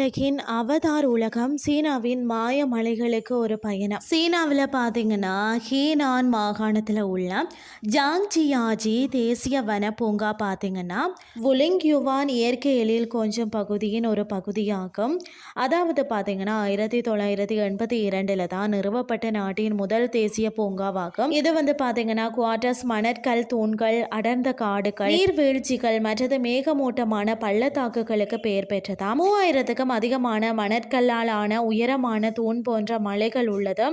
உலகின் அவதார் உலகம் சீனாவின் மாய மலைகளுக்கு ஒரு பயணம். சீனாவில் பார்த்தீங்கன்னா ஹீனான் மாகாணத்தில் உள்ள ஜாங்ஜியாஜி தேசிய வன பூங்கா பார்த்தீங்கன்னா வுலிங்யுவான் இயற்கை எழில் கொஞ்சம் பகுதியின் ஒரு பகுதியாகும். அதாவது பார்த்தீங்கன்னா 1982 தான் நிறுவப்பட்ட நாட்டின் முதல் தேசிய பூங்காவாகும். இது பார்த்தீங்கன்னா குவார்டர்ஸ் மணற்கல் தூண்கள் அடர்ந்த காடுகள் நீர்வீழ்ச்சிகள் மற்றது மேகமூட்டமான பள்ளத்தாக்குகளுக்கு பெயர் பெற்றதாம். 3000க்கும் அதிகமான மணற்கல்லால் ஆன உயரமான தூண் போன்ற மலைகள் உள்ளது.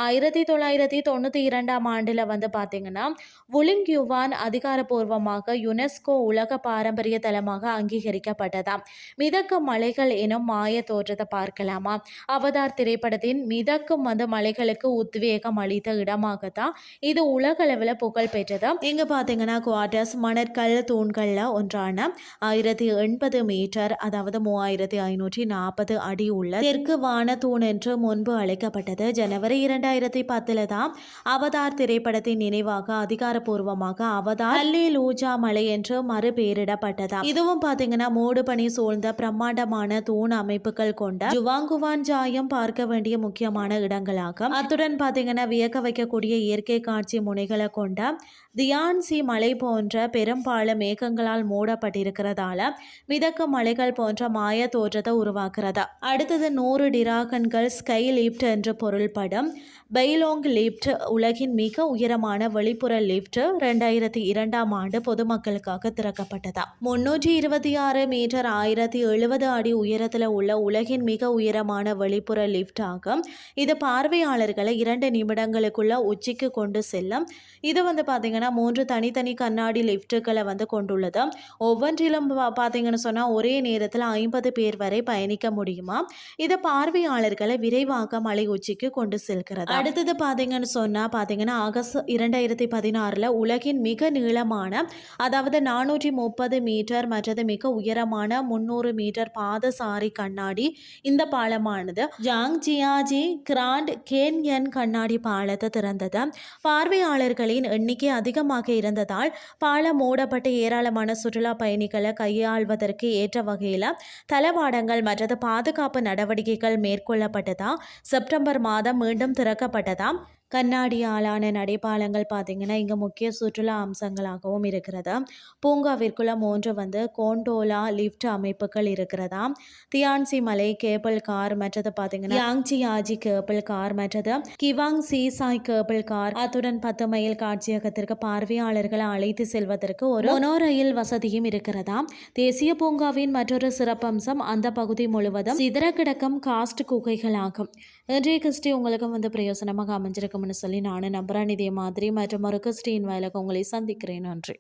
1992 பார்த்தீங்கன்னா வுலிங்யுவான் அதிகாரப்பூர்வமாக யுனெஸ்கோ உலக பாரம்பரிய தலமாக அங்கீகரிக்கப்பட்டதாம். மிதக்கும் மலைகள் எனும் மாய தோற்றத்தை பார்க்கலாமா? அவதார் திரைப்படத்தின் மிதக்கும் மலைகளுக்கு உத்வேகம் அளித்த இடமாகத்தான் இது உலகளவில் புகழ் பெற்றது. இங்க பார்த்தீங்கன்னா குவார்டர்ஸ் மணற்கல் தூண்கள்ல ஒன்றான 1080 மீட்டர் அதாவது 3540 அடி உள்ள தெற்கு வானத்தூண் என்று முன்பு அழைக்கப்பட்டது. ஜனவரி 2010 தான் அவதார் திரைப்படத்தின் நினைவாக அதிகாரப்பூர்வமாக அவதார் அல்லி லூஜா மலை என்று மறுபெயரிடப்பட்டதா. இதுவும் பாத்தீங்கன்னா மூடு பனி சூழ்ந்த பிரம்மாண்டமான தூண் அமைப்புகள் கொண்ட ஜுவாங்குவான் ஜாயம் பார்க்க வேண்டிய முக்கியமான இடங்களாகும். அத்துடன் பாத்தீங்கன்னா வியக்க வைக்கக்கூடிய இயற்கை காட்சி முனைகளை கொண்ட தியான்சி மலை போன்ற பெரும்பாலும் மேகங்களால் மூடப்பட்டிருக்கிறதால மிதக்கும் மலைகள் போன்ற மாய தோற்றத்தை உருவாக்குறதா. அடுத்தது 100 டிராகன்கள் ஸ்கை லிப்ட் என்று பொருள்படும் பெய்லோங் லிப்ட் உலகின் மிக உயரமான வெளிப்புற லிப்ட் 2002 பொதுமக்களுக்காக திறக்கப்பட்டதா. 326 மீட்டர் 1070 அடி உயரத்தில் உள்ள உலகின் மிக உயரமான வெளிப்புற லிப்ட் ஆகும். இது பார்வையாளர்களை 2 நிமிடங்களுக்குள்ள உச்சிக்கு கொண்டு செல்லும். இது பார்த்தீங்கன்னா 3 தனித்தனி கண்ணாடி லிப்டுகளை கொண்டுள்ளது. ஒவ்வொன்றிலும் பார்த்தீங்கன்னு சொன்னால் ஒரே நேரத்தில் 50 பேர் வரை பயணிக்க முடியுமா. இதை பார்வையாளர்களை விரைவாக மலை உச்சிக்கு கொண்டு செல்கிறது. அடுத்தது பார்த்தீங்கன்னா ஆகஸ்ட் 2016 உலகின் மிக நீளமான அதாவது 430 மீட்டர் மற்றது மிக உயரமான 300 மீட்டர் பாதசாரி கண்ணாடி இந்த பாலமானது ஜாங்ஜியாஜி கிராண்ட் கேன்யன் கண்ணாடி பாலத்தை திறந்தது. பார்வையாளர்களின் எண்ணிக்கை அதிகமாக இருந்ததால் பாலம் மூடப்பட்ட ஏராளமான சுற்றுலா பயணிகளை கையாள்வதற்கு ஏற்ற வகையில் தளவாடங்கள் மற்றது பாதுகாப்பு நடவடிக்கைகள் மேற்கொள்ளப்பட்டதா. செப்டம்பர் மாதம் மீண்டும் திறக்கப்பட்டதாம். கண்ணாடியாலான நடைபாலங்கள் பார்த்தீங்கன்னா இங்கே முக்கிய சுற்றுலா அம்சங்களாகவும் இருக்கிறதா. பூங்காவிற்குள்ள 3 கோண்டோலா லிஃப்ட் அமைப்புகள் இருக்கிறதா. தியான்சி மலை கேபிள் கார் மற்றது பார்த்தீங்கன்னா யாங்ஜியாஜி கேபிள் கார் மற்றது கிவாங் சீசாய் கேபிள் கார் அத்துடன் 10 மைல் காட்சியகத்திற்கு பார்வையாளர்களை அழைத்து செல்வதற்கு ஒரு மொனோ ரயில் வசதியும் இருக்கிறதா. தேசிய பூங்காவின் மற்றொரு சிறப்பம்சம் அந்த பகுதி முழுவதும் சிதற கிடக்கும் காஸ்ட் குகைகளாகும். இன்றைய கிறிஸ்டி உங்களுக்கு பிரயோசனமாக அமைஞ்சிருக்கும்னு சொல்லி நானும் நம்புறேன். இதே மாதிரி மற்றும் ஒரு கிறிஸ்டியின் வாயிலாக உங்களை சந்திக்கிறேன். நன்றி.